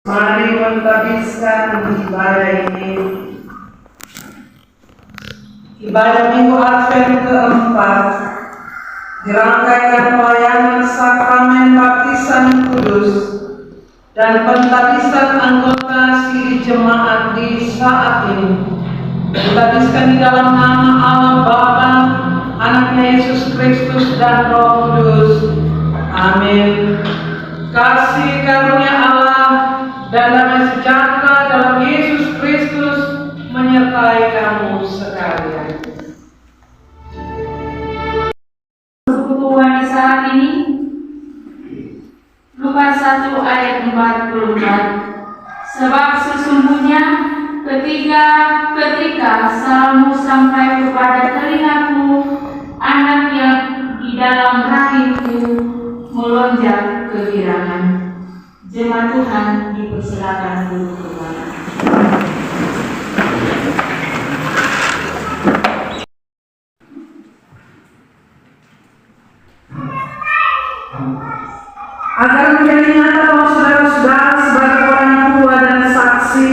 Mari menghabiskan ibadah ini. Ibadah Minggu Advent keempat dirangkaikan pelayanan sakramen baptisan kudus dan pentabisan anggota siri jemaat di saat ini. Ditabiskan di dalam nama Allah Bapa, Anaknya Yesus Kristus dan Roh Kudus. Amin. Kasih karunia Allah dan damai sejahtera dalam Yesus Kristus menyertai kamu sekalian. Kebutuhan di saat ini Lukas 1 ayat 44. Sebab sesungguhnya ketika salmu sampai kepada telingaku, anak yang di dalam rahimku melonjak kegirangan. Jemaat Tuhan dipersilakan duduk kembali. Agar menjadi nyata bahwa saudara-saudara sebagai orang tua dan saksi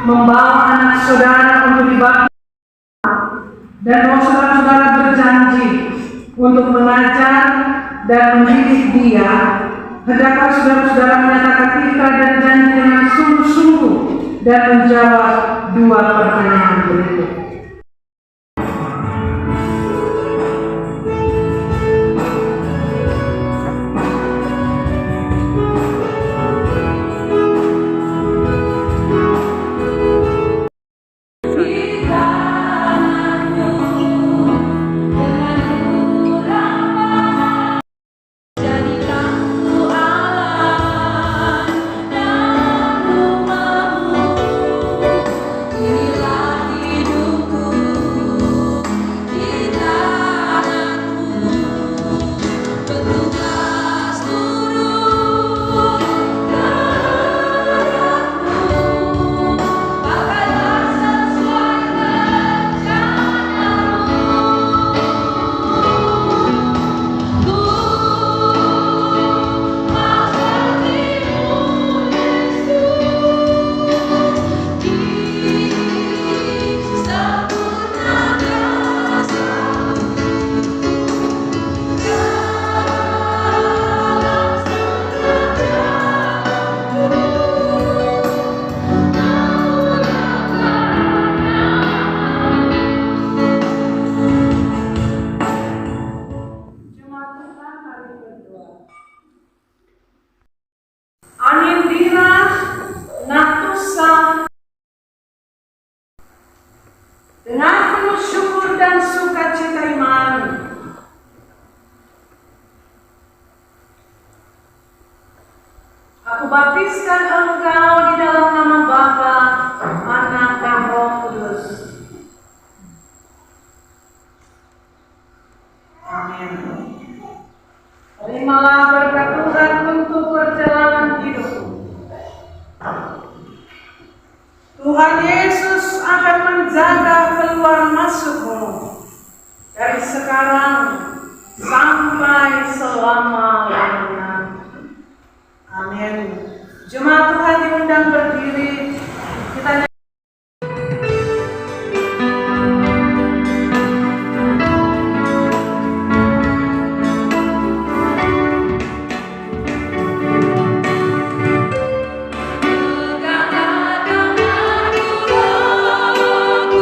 membawa anak saudara untuk dibaptis, dan bahwa saudara-saudara berjanji untuk mengajar dan mendidik dia, hendaklah saudara-saudara menyatakan ikrar dan janji dengan sungguh-sungguh dan menjawab dua pertanyaan berikut. Dengan penuh syukur dan sukacita iman, aku baptiskan engkau di dalam nama Bapa, Anak dan Roh Kudus. Amin. Terimalah berkat Tuhan untuk perjalanan hidupmu. Tuhan Yesus akan menjaga keluar masukmu dari sekarang sampai selama-lamanya. Amin. Jemaat Tuhan diundang berdiri. Kita Amin.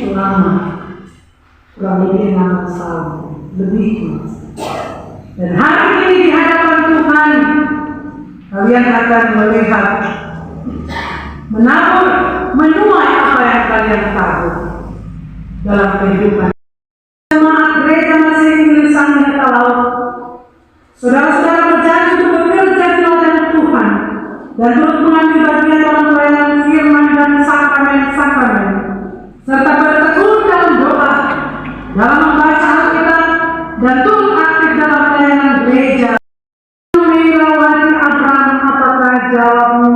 begitu lama, kurang lebih 6 tahun, lebih. Dan hari ini di hadapan Tuhan, kalian akan melihat, menabur, menuai apa yang kalian tahu dalam kehidupan. Jemaat gereja masih Inggrisan kalau saudara-saudara berjanji untuk bekerja di ladang Tuhan dan turut mengambil bagian dalam pelayanan firman dan sakramen-sakramen, serta bertekun dalam doa, dalam membaca Alkitab, dan turut aktif dalam pelayanan gereja. Meirawati Abraham, apakah jawabmu?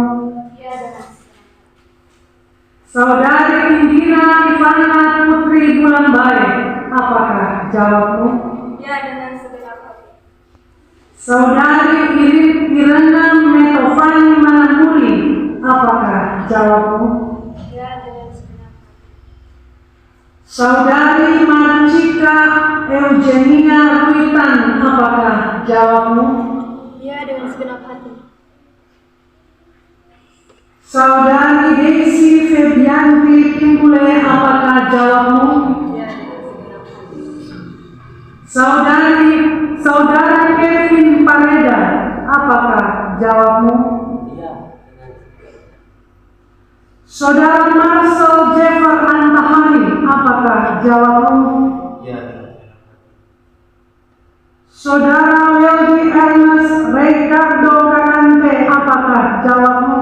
Saudari Indira Ivana Putri Bulan Baik, apakah jawabmu? Ya, dengan segenap hati. Saudari Irena Metovani Manamuri, apakah jawabmu? Ya, dengan segenap hati. Saudari Marcika Eugenia Ruitan, apakah jawabmu? Ya, dengan segenap hati. Saudari Desi Febianti Timbule, apakah jawabmu? Ya, dengan segenap hati. Saudara Kevin Pareda, apakah jawabmu? Saudara Marcel Jeffer Antahani, apakah jawabmu? Saudara Weldy Ernest Ricardo Kakante, apakah jawabmu?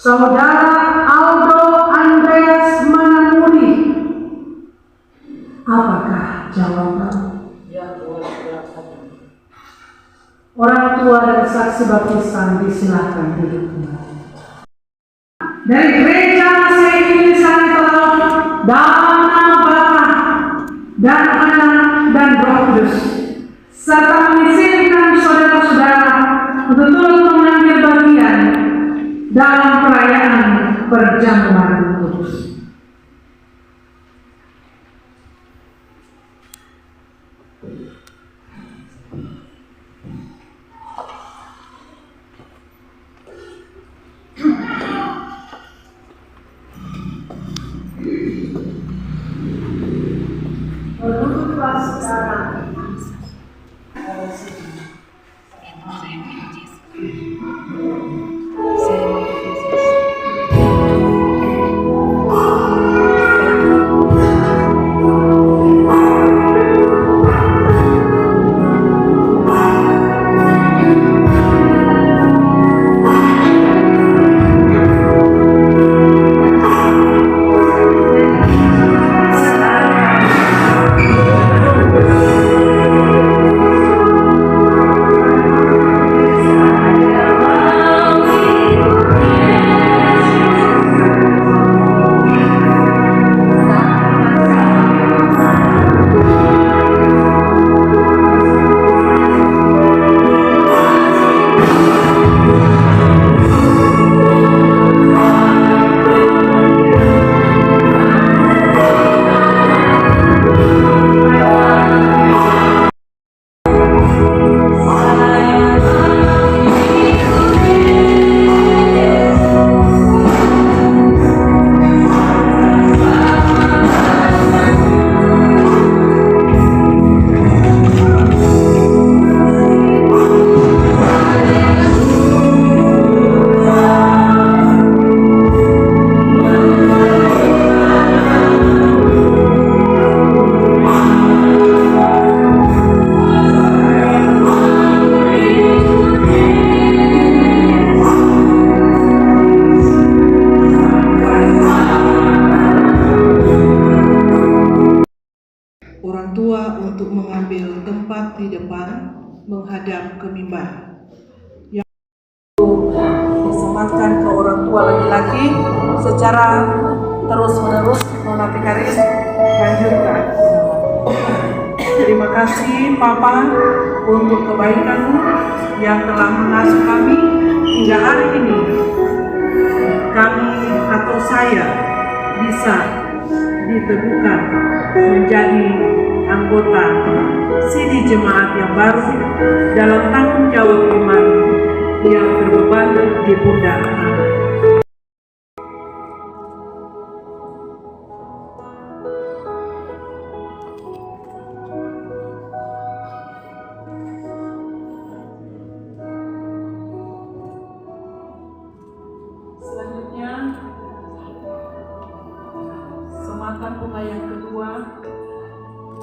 Saudara Aldo Andreas Manamuri, apakah jawabanmu? Orang tua dan saksi baptisan disilahkan duduk kembali. Dari gereja Masih Inggrisan Teluk, dalam nama Bapa dan Anak dan Roh Kudus, serta mengizinkan saudara-saudara untuk turut mengambil bagian dalam perayaan perjamuan kudus. Berduduklah sekarang. Orang tua untuk mengambil tempat di depan menghadap ke mimbar. Yang disematkan ke orang tua laki-laki secara terus-menerus. Nona Pikaris lanjutkan. Terima kasih Papa untuk kebaikanmu yang telah mengasuh kami hingga hari ini. Kami atau saya bisa diteguhkan menjadi anggota sidi jemaat yang baru dalam tanggung jawab iman yang berbeban di pundak anak.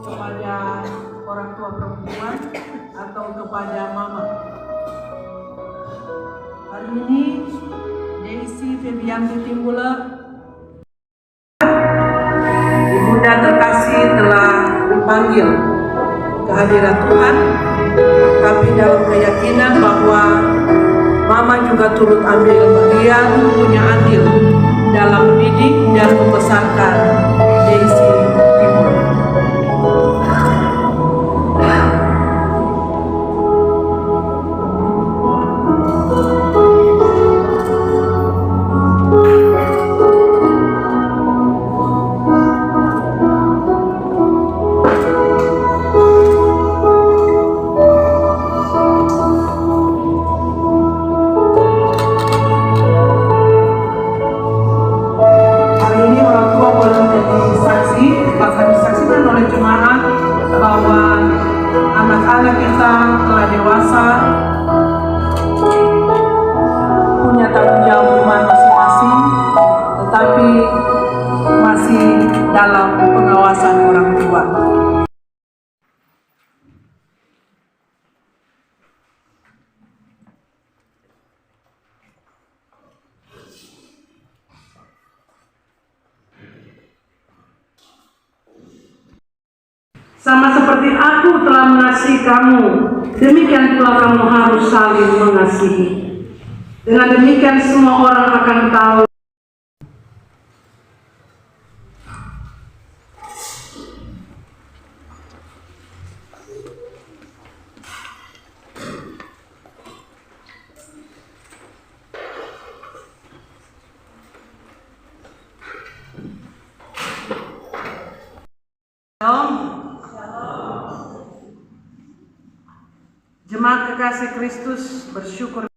kepada orang tua perempuan atau kepada mama. Hari ini Daisy Febianti Timbula, Ibunda terkasih, telah dipanggil ke hadirat Tuhan, tapi dalam keyakinan bahwa mama juga turut ambil bagian, punya andil dalam mendidik dan membesarkan Daisy Timbula. Bahwa anak-anak kita telah dewasa, punya tanggung jawab iman masing-masing, tetapi masih dalam pengawasan orang tua. Sama seperti aku telah mengasihi kamu, demikian pula kamu harus saling mengasihi. Dengan demikian semua orang akan tahu Jemaat kekasih Kristus bersyukur